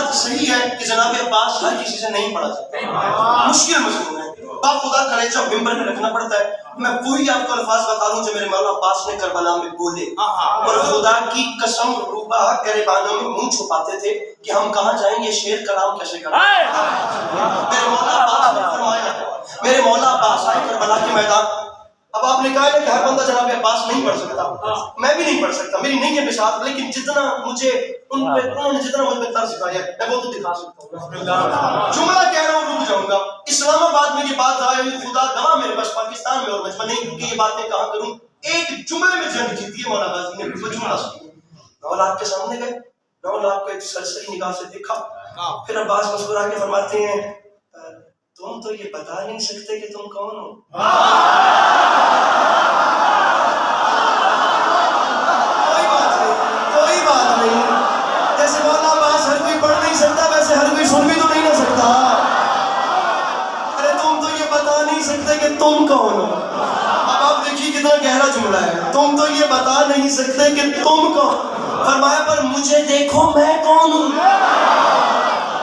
بات صحیح ہے کہ جناب عباس ہر کسی سے نہیں پڑھا جاتا، مشکل مضمون ہے، باپ خدا کرے جب ممبر میں رکھنا پڑتا ہے۔ میں وہی آپ کو الفاظ بتا دوں جو میرے مولا عباس نے کربلا میں بولے، اور خدا کی قسم روبا گریبانوں میں منہ چھپاتے تھے کہ ہم کہاں جائیں گے، شیر کلام کیسے کریں۔ میرے مولا عباس نے فرمایا، میرے مولا عباس آئے کربلا کے میدان۔ اب آپ نے کہا ہے کہ ہر بندہ جناب عباس نہیں پڑھ سکتا، میں بھی نہیں پڑھ سکتا، میری نہیں ہے بشارت، لیکن جتنا مجھے انہوں نے جتنا مجھ میں طرز سکھایا میں وہ تو دکھا سکتا ہوں۔ جملہ کہہ رہا ہوں، رک جاؤں گا۔ اسلام آباد میں یہ بات آئی، خدا گواہ میرے پاس پاکستان میں اور مجمع نہیں، کیونکہ یہ باتیں کہاں کروں۔ ایک جملے میں جنگ جیتی ہے مولا غازی نے، وہ جملہ سنی۔ 9 لاکھ کے سامنے گئے، 9 لاکھ کو ایک سرسری نگاہ سے دیکھا، پھر عباس مسکرا کے فرماتے ہیں تم تو یہ بتا نہیں سکتے کہ تم کون ہو۔ کوئی بات نہیں، جیسے مولا عباس ہر کوئی پڑھ نہیں سکتا ویسے ہر کوئی سن بھی تو نہیں نہ سکتا۔ ارے تم تو یہ بتا نہیں سکتے کہ تم کون ہو۔ اب آپ دیکھیے کتنا گہرا جملہ ہے، تم تو یہ بتا نہیں سکتے کہ تم کون۔ فرمایا پر مجھے دیکھو میں کون ہوں۔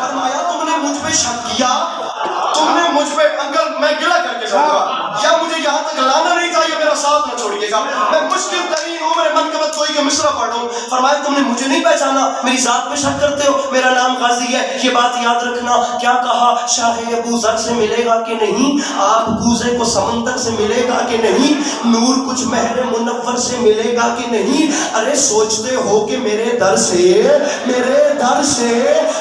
فرمایا تم نے مجھ پہ شک کیا، تم نے مجھ پہ انکل میں گلا کر کے جاؤں گا، یا مجھے یہاں تک لانا نہیں تھا، یا میرا ساتھ نہ چھوڑیے گا، میں مشکل ترین عمر منقبت کوئی کے مصرع پڑھ رہا ہوں۔ فرمایا تم نے مجھے نہیں پہچانا، میری ذات پہ شک کرتے ہو، میرا نام غازی ہے، یہ بات یاد رکھنا۔ کیا کہا، شاہ ابو ذر سے ملے گا کہ نہیں، آپ کوزے کو سمندر سے ملے گا کہ نہیں، نور کچھ مہر منور سے ملے گا کہ نہیں۔ ارے سوچتے ہو کہ میرے در سے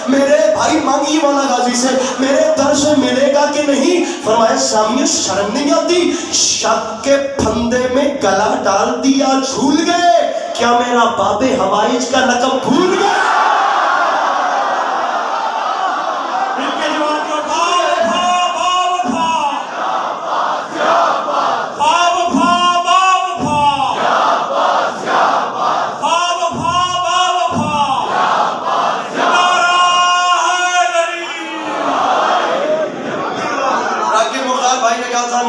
میرے بھائی مانگی مولا غازی سے میرے در سے ملے گا کہ نہیں۔ فرمایا سامیہ شرم نہیں آتی، شک کے پھندے میں گلا ڈال دیا جھول گئے، کیا میرا باب حوائج کا لقب بھول گئے۔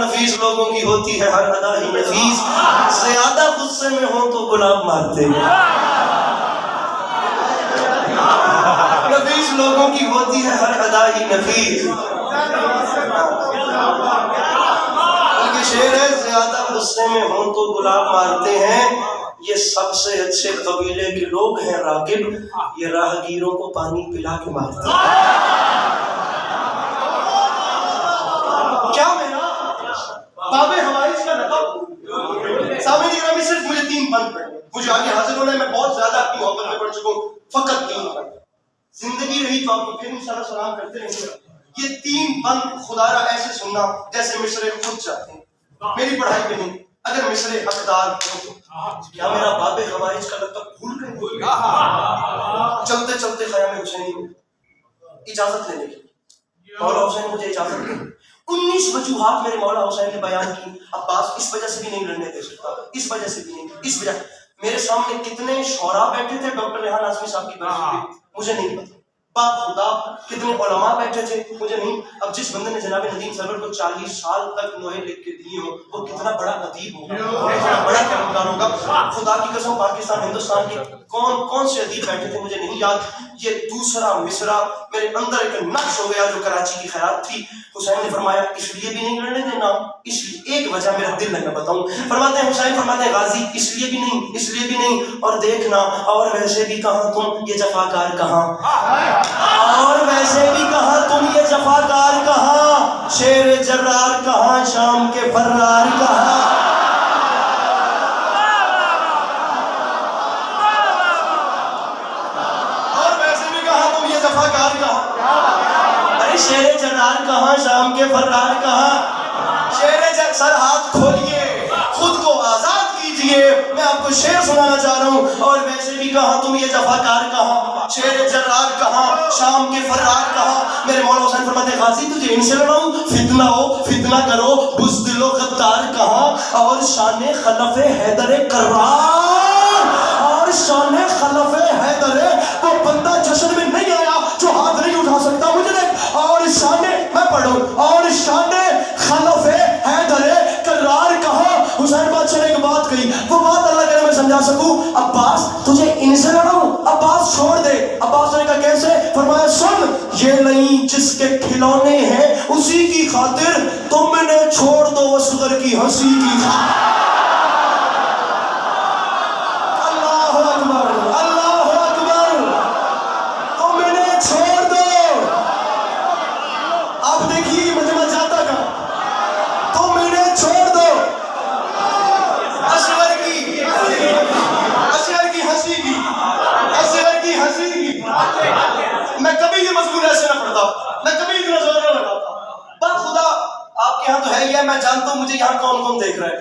نفیس لوگوں کی ہوتی ہے ہر ادا ہی نفیس، زیادہ غصے میں ہوں تو گلاب مارتے ہیں۔ نفیس لوگوں کی ہوتی ہے ہر ادا ہی نفیس، بلکہ شعر ہے زیادہ غصے میں ہوں تو گلاب مارتے ہیں، یہ سب سے اچھے قبیلے کے لوگ ہیں راغب، یہ راہگیروں کو پانی پلا کے مارتے ہیں۔ باب حوائج کا لقب سامنے گرامی صرف مجھے 3 بند پڑھنے، مجھے آگے حاضر ہونا ہے، میں بہت زیادہ اپنی محبت میں پڑھ چکا ہوں، فقط 3 بند، زندگی رہی تو آپ کو پھر انشاءاللہ سلام کرتے رہیں گے۔ یہ 3 بند خدا را ایسے سننا جیسے مصرے خود چاہتے ہیں، میری پڑھائی پہ نہیں، اگر مصرے حقدار ہو کیا میرا باب حوائج کا لقب بھول گئے۔ چلتے چلتے خیام حسینی میں اجازت لینے کی، مولا حسین مجھے اجازت دیں۔ 19 وجوہات میرے مولا حسین نے بیان کی، عباس اس وجہ سے بھی نہیں لڑنے دے سکتا، اس وجہ سے بھی نہیں، اس وجہ میرے سامنے کتنے شعراء بیٹھے تھے ڈاکٹر ریحان اعظمی صاحب کی برسی پہ مجھے نہیں پتا، باپ خدا کتنے علماء بیٹھے تھے مجھے نہیں۔ اب جس بندے نے جناب ندیم سرور کو 40 سال تک نوحے لکھ کے دی ہو وہ کتنا بڑا ادیب ہوگا، بڑا کلمکار ہوگا۔ خدا کی قسم پاکستان ہندوستان کے کون سے ادیب بیٹھے تھے مجھے نہیں یاد۔ یہ دوسرا مصرع میرے اندر ایک نقش ہو گیا جو کراچی کی خیرات تھی۔ حسین نے فرمایا اس لیے بھی نہیں لڑنے دینا، اس لیے ایک وجہ میرا دل لگا بتاؤں۔ فرماتے ہیں حسین فرماتے ہیں غازی اس لیے بھی نہیں، اس لیے بھی نہیں، اور دیکھنا اور ویسے بھی کہاں تم یہ جفاکار کہاں، اور ویسے بھی کہاں تم یہ جفاکار کہاں، شیر جرار کہاں، شام کے فرار کہاں۔ شیر جرار کہاں، شام کے فرار کہاں، شیر سر ہاتھ کھولیے خود کو آزاد کیجئے، میں آپ کو شعر سنانا چاہ رہا ہوں۔ اور ویسے بھی کہاں تم یہ جفاکار کہاں، شیر جرار کہاں، شام کے فرار کہاں۔ میرے مولا حسین فرماتے ہیں غازی تجھے ان سے لڑاؤں، فتنہ ہو فتنہ کرو بزدل و غدار کہاں، اور شان خلف حیدر کرار، اور شان خلف حیدر وہ بندہ جشن میں نہیں آیا جو ہاتھ نہیں اٹھا سکتا مجھے دیکھ، اور شان میں پڑھوں، اور شان خلف حیدر کرار کہاں۔ حسین بادشاہ نے ایک بات کہی، وہ بات اللہ کرے میں سمجھا سکوں، عباس تجھے ان سے لڑاؤں، عباس چھوڑ دے۔ عباس نے کہا کیسے؟ فرمایا جس کے کھلونے ہیں اسی کی خاطر تم انہیں چھوڑ دو اصغر کی ہنسی کی خاطر. اللہ اکبر اللہ اکبر. تم انہیں چھوڑ دو. آپ دیکھیے مجمع جاتا کا. تم انہیں چھوڑ دو اصغر کی ہنسی کی اصغر کی ہنسی کی. میں کبھی یہ مضمون ایسے نہ پڑھتا, میں کبھی اتنا زور نہ لگاتا. پر خدا آپ کے یہاں تو ہے ہی ہے, میں جانتا ہوں مجھے یہاں کون کون دیکھ رہا ہے,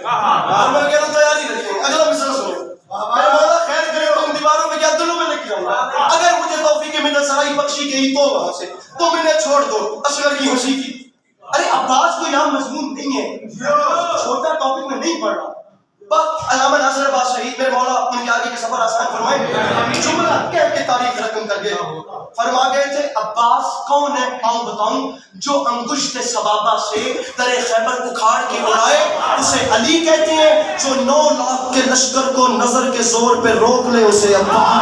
اور میں کہہ رہا ہوں تیاری رکھیں. اگلا مصرع سنو. میرے مولا خیر کرے تو ان دیواروں میں کیا دلوں میں لکھ جاؤں گا. اگر مجھے توفیق مدد سرائی بخشی گئی تو وہاں سے تم انہیں چھوڑ دو اصغر کی ہنسی کی. ارے عباس کو یہاں مضمون نہیں ہے, چھوٹا ٹاپک میں نہیں پڑھ رہا. علامہ ناصر عباس شہید میرے مولا ان کے آگے کے سفر آسان فرمائے. جملہ کہہ کے تاریخ رقم کر گئے, فرما گئے تھے عباس کون ہے آؤ بتاؤں, جو انگشت صبابہ سے در خیبر اکھاڑ کے اڑائے اسے علی کہتے ہیں, جو 9 لاکھ کے لشکر کو نظر کے زور پہ روک لے اسے عباس.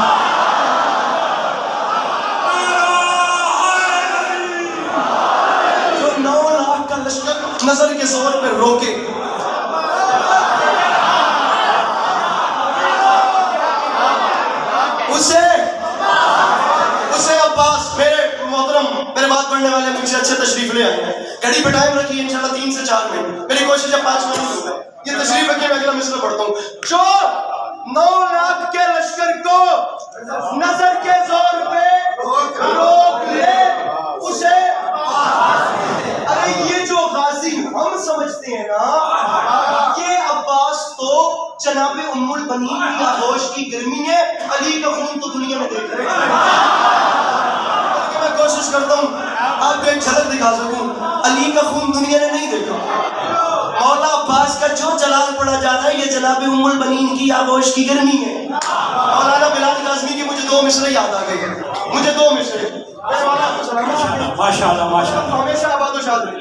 جو 9 لاکھ کا لشکر نظر کے زور پہ روکے اسے عباس. میرے محترم میرے بات پڑھنے والے مجھ سے اچھے تشریف لے آئے ہیں. گھڑی پہ ٹائم رکھیے انشاءاللہ 3 سے 4 منٹ. میری کوشش ہے 5 منٹ ہوتا ہے. یہ تشریف رکھیے, میں اگلا مصرع پڑھتا ہوں. جو 9 لاکھ کے لشکر کو نظر کے زور پہ روک لے اسے. ارے یہ جو غازی ہم سمجھتے ہیں نا, یہ عباس تو جناب ام البنین کی آغوش کی گرمی ہے, علی کا خون تو دنیا میں دیکھ رہے ہیں. میں کوشش کرتا ہوں آپ کو ایک جھلک دکھا سکوں. علی کا خون دنیا نے نہیں دیکھا. مولا عباس کا جو جلال پڑا جا رہا ہے یہ جناب ام البنین کی آغوش کی گرمی ہے. مولانا بلال کاظمی کی مجھے 2 مصرع یاد آ گئے ہیں, مجھے 2 مصرع. ماشاءاللہ ماشاءاللہ ہمیشہ آباد و شاد رہے.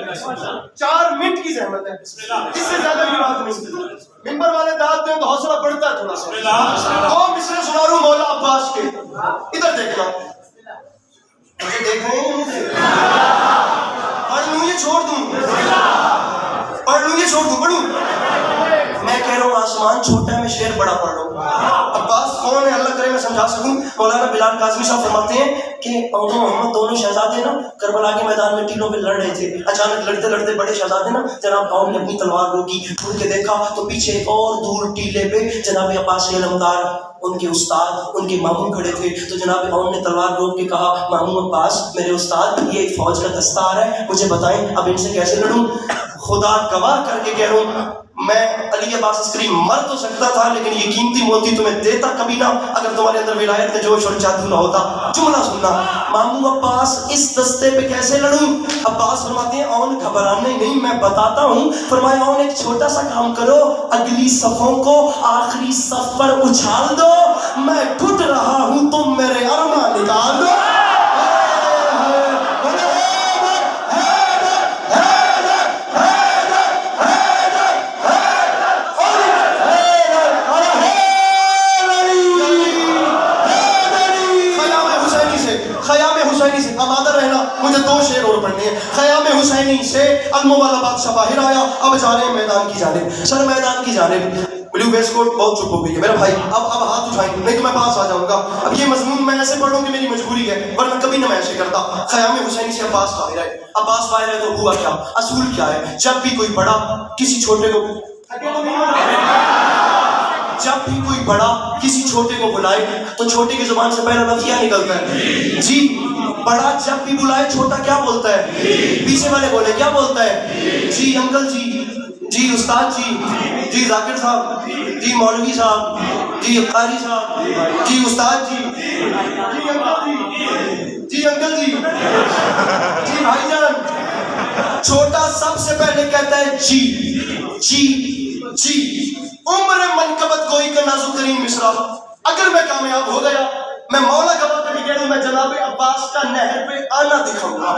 4 منٹ کی زحمت ہے, اس سے زیادہ کی بات نہیں. ممبر والے دعوت دیں تو حوصلہ بڑھتا ہے تھوڑا سا. 2 مصرع سنا رہا ہوں مولا عباس کے. ادھر دیکھنا, مجھے دیکھ رہے ہیں, پڑھ لوں یہ چھوڑ دوں, پڑھ لوں یہ چھوڑ دوں, پڑھوں. میں کہہ رہا ہوں آسمان چھوٹا ہے, میں شعر بڑا پڑھ رہا ہوں. عباس کون ہے اللہ کرے میں سمجھا سکوں. مولانا بلال کاظمی صاحب فرماتے ہیں کہ عمر محمد دونوں شہزادے نا کربلا کے میدان میں ٹیلوں پہ لڑ رہے تھے. اچانک لڑتے لڑتے بڑے شہزادے نا جناب قوم نے اپنی تلوار روکی, ٹھوک کے دیکھا تو پیچھے ایک اور دور ٹیلے پہ جناب عباس علمدار ان کے استاد ان کے ماموں کھڑے تھے. تو جناب قوم نے تلوار روک کے کہا ماموں عباس میرے استاد یہ ایک فوج کا دستہ آ رہا ہے, مجھے بتائیں اب ان سے کیسے لڑوں. خدا گواہ کر کے کہہ رہا ہوں میں علی عباس عسکری مر تو سکتا تھا لیکن یہ قیمتی موتی تمہیں دیتا کبھی نہ اگر تمہارے اندر ولایت کا جوش اور جادو نہ ہوتا. جملہ سننا, ماموں عباس اس دستے پہ کیسے لڑوں. عباس فرماتے ہیں اون گھبرانے نہیں میں بتاتا ہوں. فرمایا اون ایک چھوٹا سا کام کرو, اگلی صفوں کو آخری صف پر اچھال دو, میں گھٹ رہا ہوں تم میرے ارما نکال دو. آمادہ رہنا, مجھے 2 شعر اور پڑھنے ہیں. خیام حسینی سے الموالا بادشاہ باہر آیا, اب جا رہے ہیں میدان کی جانب. سر میدان کی جانب. بلیو ویسٹ کوٹ بہت چپ ہو گئی ہے میرا بھائی, اب ہاتھ اٹھائیں نہیں تو میں پاس آ جاؤں گا. اب یہ مضمون میں ایسے پڑھوں کہ میری مجبوری ہے ورنہ کبھی نہ میں ایسے کرتا. خیام حسینی سے عباس باہر آئے. عباس باہر آئے تو ہوا کیا, اصول کیا ہے, جب بھی کوئی بڑا کسی چھوٹے کو جب بھی کوئی بڑا کسی چھوٹے کو بلائے تو چھوٹے کی زبان سے پہلا لفظ کیا نکلتا ہے جی. بڑا جب بھی بلائے چھوٹا کیا بولتا ہے, پیچھے والے بولے کیا بولتا ہے جی انکل جی, جی استاد جی, جی ذاکر صاحب, جی مولوی صاحب, جی قاری صاحب, جی استاد جی, جی انکل جی, جی انکل جی, جی بھائی جان. چھوٹا سب سے پہلے کہتا ہے جی جی جی. عمر منقبت گوئی کا نازک ترین مصرع. اگر میں کامیاب ہو گیا میں مولا گواہ کر کے کہہ رہا ہوں میں جناب عباس کا نہر پہ آنا دکھاؤں گا.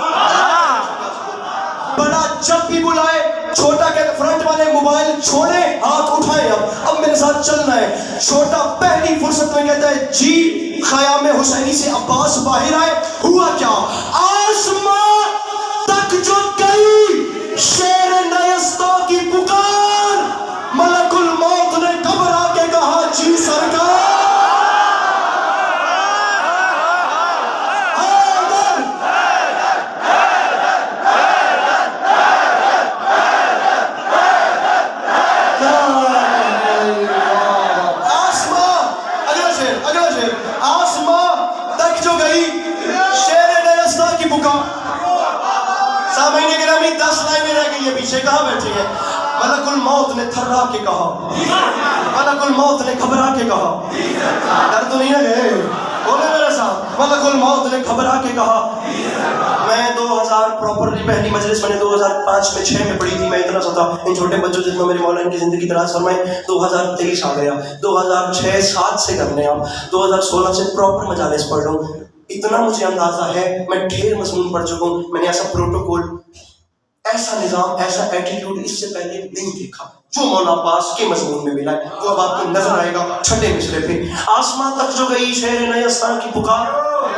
بڑا جب بھی بلائے چھوٹا کہتا فرنٹ والے موبائل چھوڑے ہاتھ اٹھائیں, اب میرے ساتھ چلنا ہے. چھوٹا پہلی فرصت میں کہتا ہے جی. خیام حسینی سے عباس باہر آئے, ہوا کیا, آسمان کی پکار. سامعین گرامی 10 لائنیں رہ گئی ہیں پیچھے, کہاں بیٹھے ہیں؟ ملک الموت نے تھرا کے کہا, ملک الموت نے گھبرا کے کہا, ڈر تو نہیں ہے, بولے میرے ساتھ, ملک الموت نے گھبرا کے کہا. میں 2000 پراپرلی پہلی مجلس میں نے 2005 میں 6 میں پڑھی تھی. میں اتنا سا تھا, ان چھوٹے بچوں جتنا میرے مولا ان کی زندگی دراز فرمائے. 2023 آ گیا, 2006-7 سے کرنے آپ, 2016 سے پراپر مجالس پڑھ رہا ہوں. اتنا مجھے اندازہ ہے, میں ڈھیر مضمون پڑھ چکا ہوں. میں نے ایسا پروٹوکول, ایسا نظام, ایسا ایٹیٹیوڈ اس سے پہلے نہیں دیکھا جو مولا عباس کے مضمون میں ملا ہے. وہ اب آپ کو نظر آئے گا چھٹے مصرے پہ. آسمان تک جو گئی شہر نیستان کی پکار,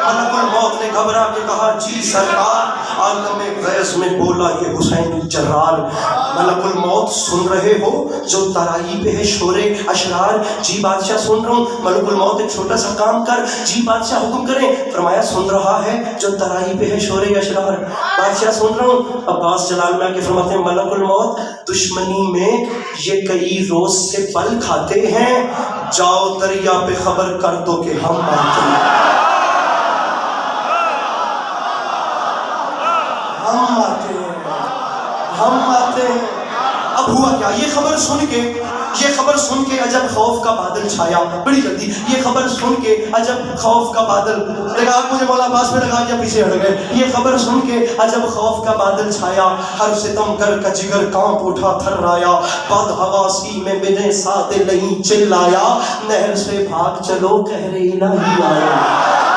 ملک الموت نے گھبرا کے کہا جی سرکار. عالم غیظ میں بولا یہ حسین جرار, ملک الموت سن رہے ہو جو ترائی پہ ہے شور اشرار. جی بادشاہ سن رہا ہوں. ملک الموت ایک چھوٹا سا کام کر, جی بادشاہ حکم کریں. فرمایا سن رہا ہے جو ترائی پہ ہے شور اشرار. بادشاہ سن رہا ہوں. عباس جلال میں کے فرماتے ہیں ملک الموت دشمنی میں یہ کئی روز سے پل کھاتے ہیں, جاؤ دریا پہ خبر کر دو کہ ہم آتے ہیں, ہم آتے ہیں, ہم آتے ہیں. اب ہوا کیا؟ یہ خبر سن کے عجب خوف کا بادل چھایا. بڑی جلدی یہ خبر سن کے عجب خوف کا بادل, لگا مجھے مولا عباس پہ لگا کے پیچھے ہٹ گئے. یہ خبر سن کے عجب خوف کا بادل چھایا, ہر ستم گر کا جگر کانپ اٹھا تھرایا. بد حواسی میں بنے سادے نہیں چلایا, نہر سے بھاگ چلو قہر الہی آیا.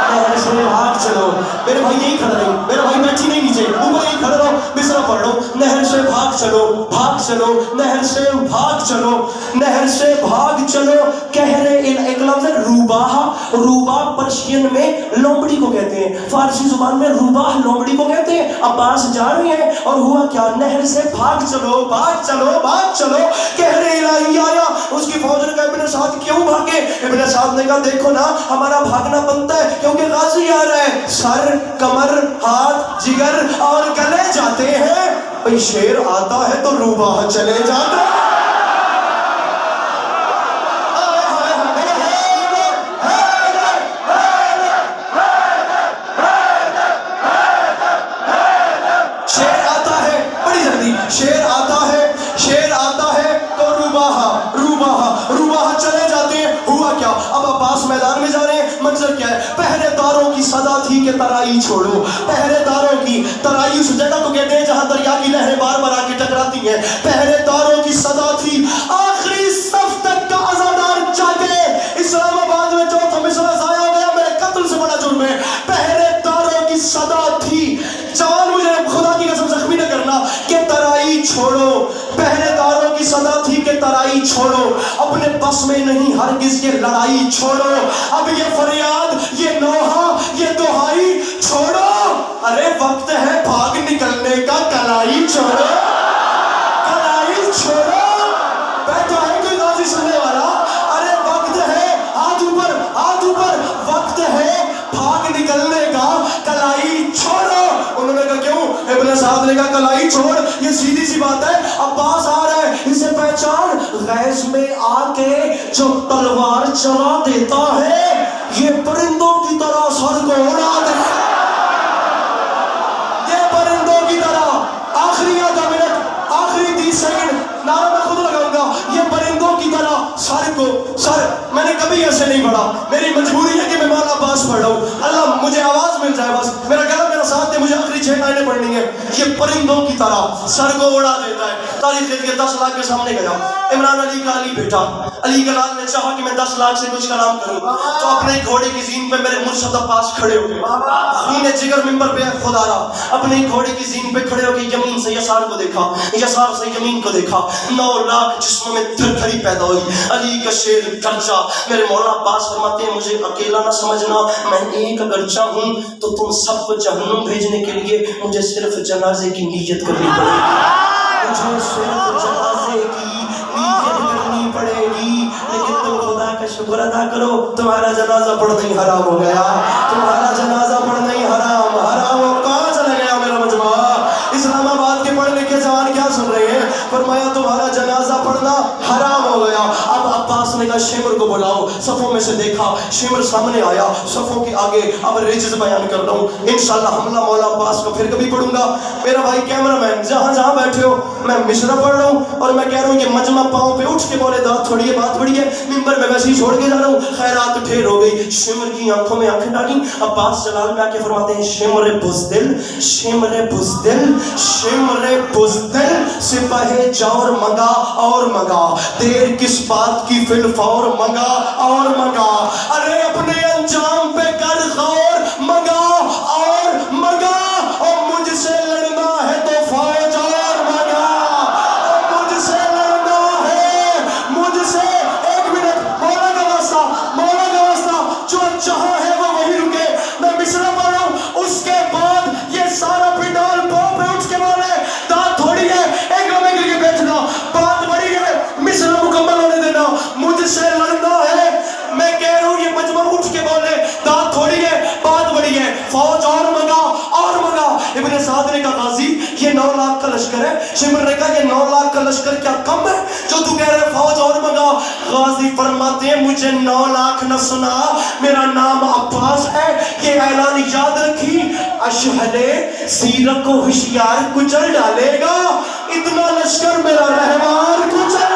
نہر سے بھاگ چلو. میرے بھائی یہی کھڑا رہے, میرے بھائی بیٹھی نہیں نیچے, اوپر یہی کھڑا رہو, مصرع پڑھ لو. نہر سے بھاگ چلو, بھاگ چلو, نہر سے بھاگ چلو, نہر سے بھاگ چلو. کہر ایک لفظ ہے روباہ. روباہ پرشین میں لومڑی کو کہتے ہیں, فارسی زبان میں روباہ لومڑی کو کہتے ہیں. عباس جا رہے ہیں اور ہوا کیا؟ نہر سے بھاگ چلو, بھاگ چلو, بھاگ چلو, کہر الہی آیا. اس کی فوج نے کہا ابن سعد کیوں بھاگے؟ ابن سعد نے کہا دیکھو نا ہمارا بھاگنا بنتا ہے کیونکہ غازی آ رہا ہے. سر, کمر, ہاتھ, جگر اور گلے جاتے ہیں. بھئی شیر آتا ہے تو روباہ چلے جاتا ہے. شیر آتا ہے تو روباہ چلے جاتے ہیں. ہوا کیا؟ اب عباس میدان میں جا رہے ہیں. منظر کیا ہے؟ پہرے داروں کی صدا تھی کہ ترائی چھوڑو. پہرے داروں کی ترائی اس جگہ کو کہتے ہیں جہاں دریا کی لہریں بار بار آ کے ٹکراتی ہیں. پہرے داروں کی صدا تھی, آخری صف تک کا عزادار جاگے. اسلام آباد میں چوتھا مصرع ضائع ہو گیا, میرے قتل سے بڑا جرم ہے. پہرے داروں کی صدا تھی, جوان مجھے خدا کی قسم زخمی نہ کرنا, کہ ترائی چھوڑو. پہرے داروں کی صدا تھی کہ ترائی چھوڑو, اپنے بس میں نہیں ہرگز یہ لڑائی چھوڑو. اب یہ فریاد, یہ نوحہ, یہ دہائی چھوڑو. ارے وقت ہے بھاگ نکلنے کا, کلائی چھوڑو, کلائی چھوڑو. بیٹھا ہے کوئی غازی سننے والا؟ ارے وقت ہے, ہاتھ اوپر, ہاتھ اوپر, وقت ہے بھاگ نکلنے کا, کلائی چھوڑو. انہوں نے کہا کیوں؟ ابن سعد نے کہا کلائی چھوڑ, یہ سیدھی سی بات ہے. عباس آ رہا ہے, اسے پہچان. غیظ میں آ کے جو تلوار چلا دیتا ہے, یہ پرندوں کی طرح سر کو اڑا دیتا ہے. یہ پرندوں کی طرح آخری آدھا منٹ, آخری 30 سیکنڈ نعرہ میں خود لگاؤں گا. یہ پرندوں کی طرح سر کو, سر میں نے کبھی ایسے نہیں پڑھا, میری مجبوری ہے کہ میں مولا عباس پڑھ رہا ہوں. اللہ مجھے آواز مل جائے بس, میرا گلا میرا ساتھ دے, مجھے آخری 6 لائنیں پڑھنی ہے. یہ پرندوں کی طرح سر کو اڑا دیتا ہے. تاریخ کے 10 لاکھ کے سامنے گیا. عمران علی کا علی بیٹا, علی گلال نے چاہا کہ میں 10 لاکھ سے کچھ کلام کروں, تو اپنے گھوڑے کی زین پہ میرے مرشد عباس کھڑے ہو گئے. خون جگر منبر پہ خدا رہا, اپنے گھوڑے کی زین پہ کھڑے ہو کے یمین سے یسار کو دیکھا, یسار سے یمین کو دیکھا. 9 لاکھ جسموں میں تھر تھری پیدا ہوئی. علی کا شیر گرجا. میرے مولا عباس فرماتے ہیں مجھے اکیلا نہ سمجھنا, میں ایک گرجا ہوں تو تم سب کو جہنم بھیجنے کے لیے مجھے صرف جنازے کی نیت کرنی پڑے گی, مجھے صرف جنازے کی نیت کرنی پڑے گی. لیکن تم خدا کا شکر ادا کرو, تمہارا جنازہ پڑھنا ہی حرام ہو گیا, تمہارا جنازہ پڑھنا ہی حرام. حرام ہو کہاں چلا گیا میرا مجموعہ؟ اسلام آباد کے پڑھ لکھے جوان کیا سن رہے ہیں؟ فرمایا تمہارا جنازہ پڑھنا حرام ہو گیا. اب عباس نے لگا شمر کو بلاؤ. صفوں میں سے دیکھا شمر سامنے آیا, صفوں کے آگے. اب رجز بیان کر رہا ہوں, انشاءاللہ حملہ مولا عباس کو پھر کبھی پڑھوں گا. میرا بھائی کیمرہ مین جہاں جہاں بیٹھے ہو, میں مشرہ پڑھ رہا ہوں اور میں کہہ رہا ہوں یہ مجمع پاؤں پہ اٹھ کے بولے داد تھوڑی ہے, بات بڑی ہے. ممبر میں ویسے ہی چھوڑ کے جا رہا ہوں, خیرات ڈھیر ہو گئی. شمر کی آنکھوں میں آنکھیں ڈالی. عباس جلال میں آ کے فرماتے ہیں شمر بزدل, شمر بزدل, شمر بزدل, سپاہ جور منگا اور منگا, دیر کس بات کی فی الفور منگا اور منگا. ارے اپنے انجام پہ کر غور, منگا اور منگا. اور مجھ سے لڑنا ہے تو فوج اور منگا, مجھ سے لڑنا ہے, مجھ سے. ایک منٹ, مولا کا واسطہ, مولا کا واسطہ, جو جہاں ہے وہ وہی رکے. میں مصرع پڑھ رہا ہوں, اس کے بعد یہ سارا پنڈال پاؤں پہ اٹھ کے بولے داد تھوڑی ہے, ایک لمحے کے لیے بیٹھنا, بات بڑی ہے, مصرع مکمل ہونے دینا. مجھ سے لڑنا ہے, میں کہہ رہا ہوں یہ مجمع اٹھ کے بولے داد تھوڑی ہے, بات بڑی ہے, فوج اور منگا اور منگا. ابن سعد نے کہا غازی یہ 9 لاکھ کا لشکر ہے. شمر نے کہا یہ 9 لاکھ کا لشکر کیا کم ہے جو تو کہہ رہے فوج اور منگا. غازی فرماتے ہیں مجھے 9 لاکھ نہ سنا, میرا نام عباس ہے, یہ اعلان یاد رکھی, اشہلے سیرت کو ہوشیار کچل ڈالے گا, اتنا لشکر میرا رہبان کچل